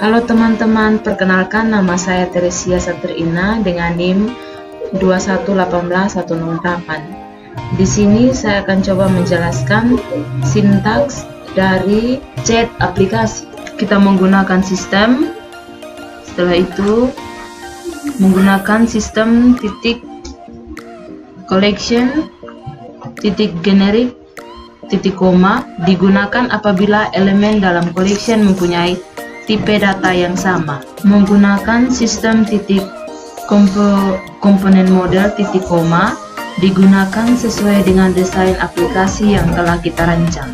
Halo teman-teman, perkenalkan nama saya Teresia Satrina dengan NIM 2118108. Di sini saya akan coba menjelaskan sintaks dari chat aplikasi. Kita menggunakan sistem, setelah itu menggunakan sistem titik collection, titik generic, titik koma digunakan apabila elemen dalam collection mempunyai tipe data yang sama. Menggunakan sistem titik komponen model titik koma digunakan sesuai dengan desain aplikasi yang telah kita rancang.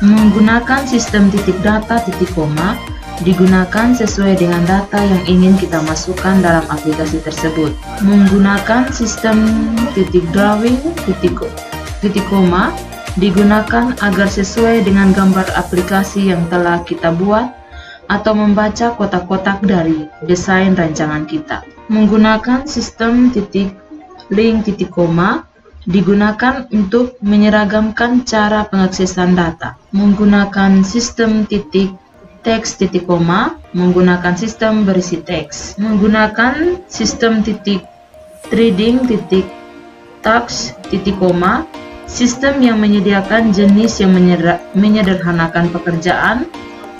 Menggunakan sistem titik data titik koma digunakan sesuai dengan data yang ingin kita masukkan dalam aplikasi tersebut. Menggunakan sistem titik drawing titik koma digunakan agar sesuai dengan gambar aplikasi yang telah kita buat atau membaca kotak-kotak dari desain rancangan kita. Menggunakan sistem titik link titik koma digunakan untuk menyeragamkan cara pengaksesan data. Menggunakan sistem titik teks titik koma menggunakan sistem berisi teks. Menggunakan sistem titik threading titik tags titik koma sistem yang menyediakan jenis yang menyederhanakan pekerjaan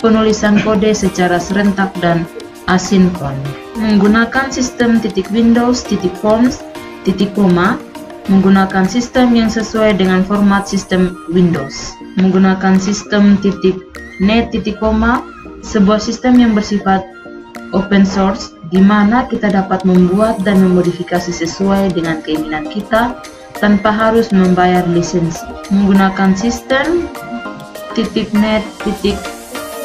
penulisan kode secara serentak dan asinkron. Menggunakan sistem titik Windows titik forms titik koma menggunakan sistem yang sesuai dengan format sistem Windows. Menggunakan sistem titik net titik koma sebuah sistem yang bersifat open source di mana kita dapat membuat dan memodifikasi sesuai dengan keinginan kita tanpa harus membayar lisensi. Menggunakan sistem titik net titik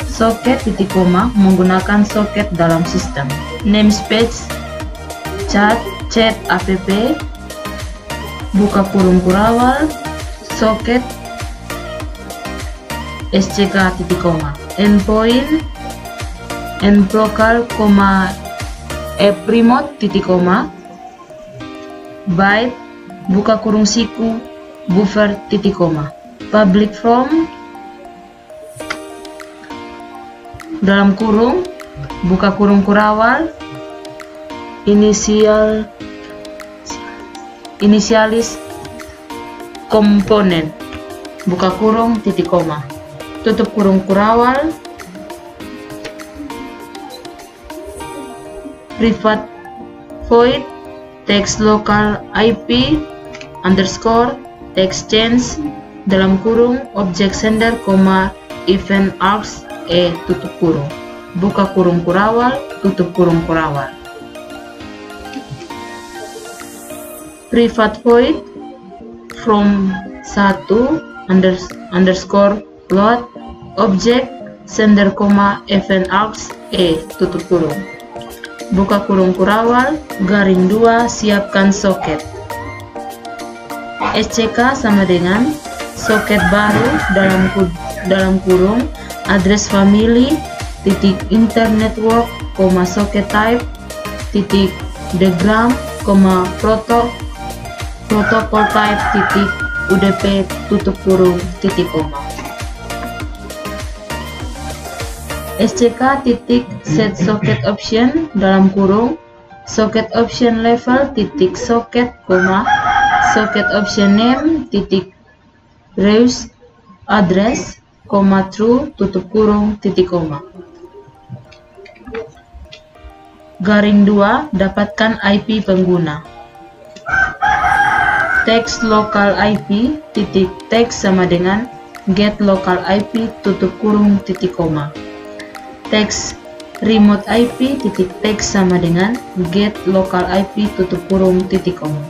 socket titik koma menggunakan socket dalam sistem. Namespace chat app buka kurung kurawal socket SCK titik koma endpoint endlocal app remote titik koma byte buka kurung siku buffer titik koma public from dalam kurung buka kurung kurawal inisialis komponen buka kurung titik koma tutup kurung kurawal private void text local IP underscore text change dalam kurung object sender, event args tutup kurung buka kurung kurawal tutup kurung kurawal private void from 1 underscore load object sender, event args tutup kurung buka kurung kurawal garing 2 siapkan soket SCK sama dengan soket baru dalam kurung address family titik internetwork, socket type titik diagram, protocol type titik UDP tutup kurung titik koma SCK titik set socket option dalam kurung socket option level titik socket, socket option name titik reuse address, true tutup kurung titik koma garing 2 dapatkan IP pengguna text local IP titik text sama dengan get local IP tutup kurung titik koma text remote IP titik text sama dengan get local IP tutup kurung titik koma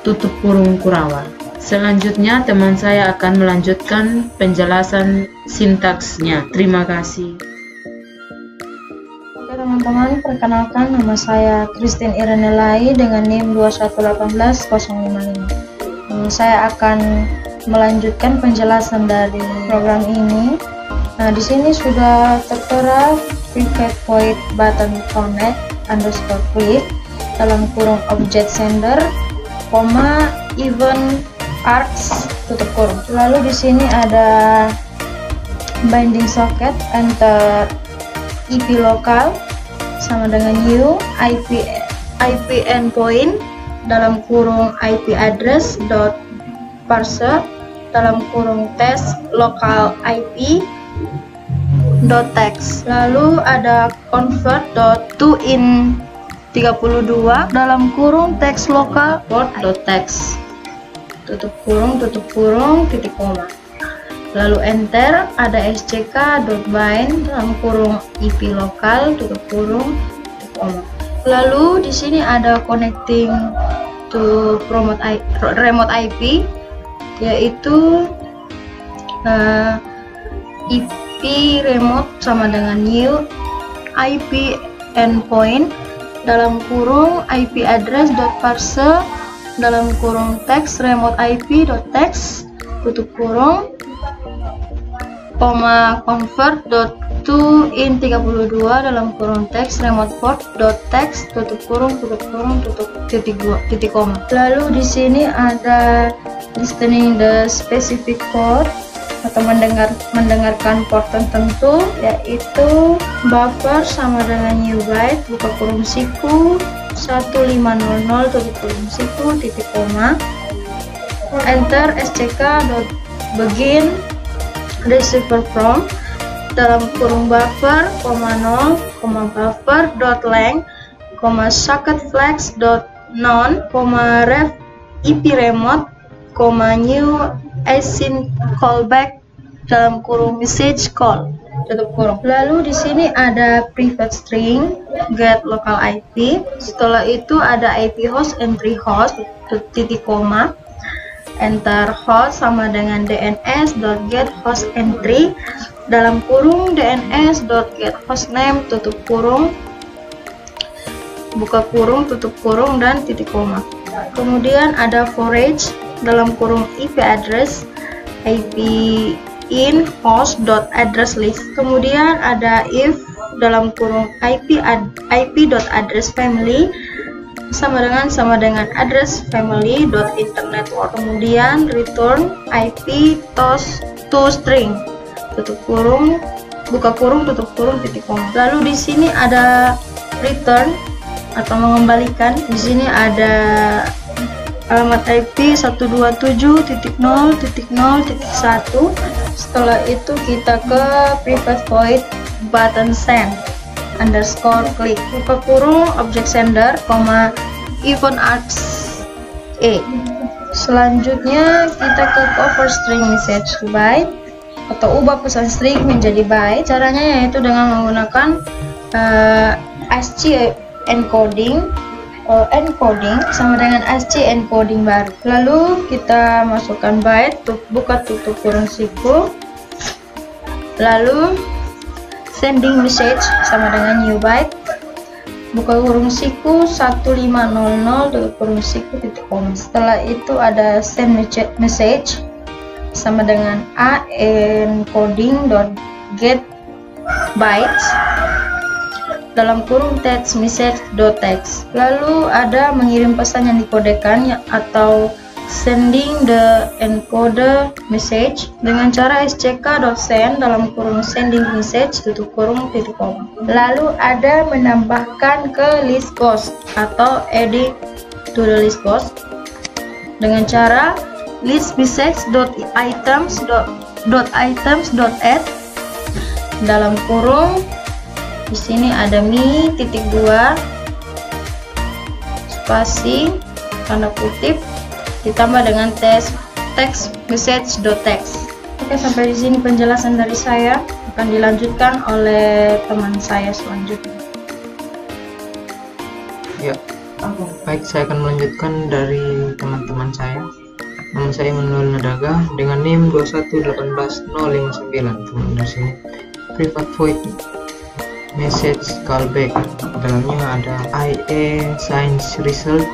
tutup kurung kurawal. Selanjutnya teman saya akan melanjutkan penjelasan sintaksnya. Terima kasih. Oke teman-teman, perkenalkan nama saya Christine Irenelai dengan NIM 2118055. Saya akan melanjutkan penjelasan dari program ini. Nah, di sini sudah tertera private void button connect underscore click dalam kurung object sender, event args tutup kurung. Lalu di sini ada binding socket enter IP lokal sama dengan new IP endpoint dalam kurung IP address dot parser dalam kurung test local IP dot text. Lalu ada convert dot to in 32 dalam kurung teks lokal port dot text tutup kurung titik koma. Lalu enter, ada sck.bind dalam kurung IP lokal tutup kurung titik koma. Lalu di sini ada connecting to remote IP, yaitu IP remote sama dengan new IP endpoint dalam kurung IP address dot parser dalam kurung text remote IP dot text tutup kurung convert dot to in 32 dalam kurung text remote port dot text tutup kurung titik koma. Lalu di sini ada listening the specific port atau mendengarkan port tertentu, yaitu buffer sama dengan new byte buka kurung siku 1500 tutup kurung siku titik koma. Enter sck.begin receiver from dalam kurung buffer, 0, buffer dot length, socket flex dot non, ref IP remote, new async callback dalam kurung message call tutup kurung. Lalu di sini ada private string get local IP. Setelah itu ada IP host entry host titik koma. Enter host sama dengan dns.get host entry dalam kurung dns.get hostname tutup kurung buka kurung tutup kurung dan titik koma. Kemudian ada forage dalam kurung IP address IP in host.address list. Kemudian ada if dalam kurung IP.address family sama dengan address family dot internet network. Kemudian return IP to string tutup kurung buka kurung tutup kurung titik koma. Lalu di sini ada return atau mengembalikan. Di sini ada alamat IP 127.0.0.1. Setelah itu kita ke private void button send underscore click buka kurung object sender, event args a. Selanjutnya kita ke cover string message to byte atau ubah pesan string menjadi byte. Caranya yaitu dengan menggunakan ASCII encoding sama dengan ASCII encoding baru. Lalu kita masukkan byte buka tutup kurung siku, lalu sending message sama dengan new byte buka kurung siku 1500 tutup kurung siku titik koma. Setelah itu ada send message sama dengan a encoding dot get bytes dalam kurung text message dot text. Lalu ada mengirim pesan yang dikodekan atau sending the encoder message dengan cara sck.send dalam kurung sending message tutup kurung titik koma. Lalu ada menambahkan ke list ghost atau edit to the list ghost dengan cara list message.items.add dalam kurung di sini ada mi.2 spasi tanda kutip ditambah dengan text message.text. Oke, sampai di sini penjelasan dari saya. Akan dilanjutkan oleh teman saya selanjutnya. Ya, baik, saya akan melanjutkan dari teman-teman saya. Nama saya Immanuel Nadaga dengan NIM 2118059. Teman dari sini private void message callback, dalamnya ada IA science result.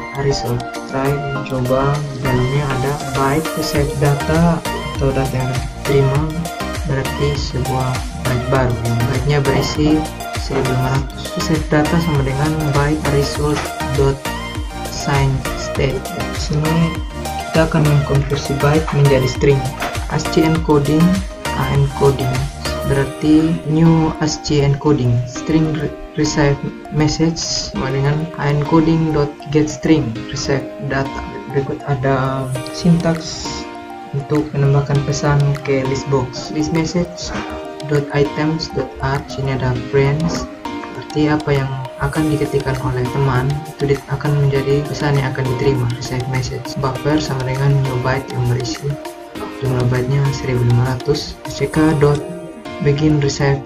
Try mencoba, dalamnya ada byte save data atau data yang diterima berarti sebuah byte baru yang byte-nya berisi 1500. Save data sama dengan byte result dot sign state. Di sini kita akan mengkonversi byte menjadi string. ASCII encoding, A encoding berarti new ASCII encoding. String receive message sama dengan encoding.getString receive data. Berikut ada sintaks untuk menambahkan pesan ke list box. List message .items.add, sini ada friends, berarti apa yang akan diketikkan oleh teman itu akan menjadi pesan yang akan diterima, receive message. Buffer sama dengan new byte yang berisi jumlah byte-nya 1500. ck.begin receive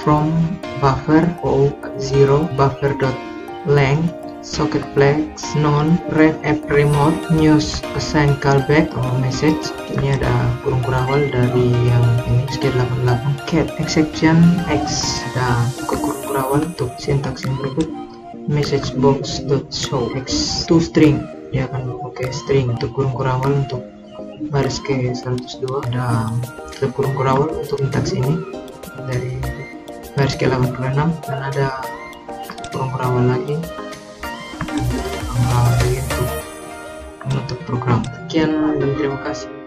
from buffer o0 buffer.length socket flex non ref app remote news assign callback message. Ini ada kurung kurawal dari yang ini sekitar 88. Cat exception x, ada kurung kurawal untuk sintaks yang berikut. Message box.show x to string, dia akan pakai string untuk kurung kurawal. Untuk baris ke 102 ada kurung kurawal untuk sintaks ini dari baris ke 86, dan ada kurung kurawal lagi untuk menutup program. Sekian dan terima kasih.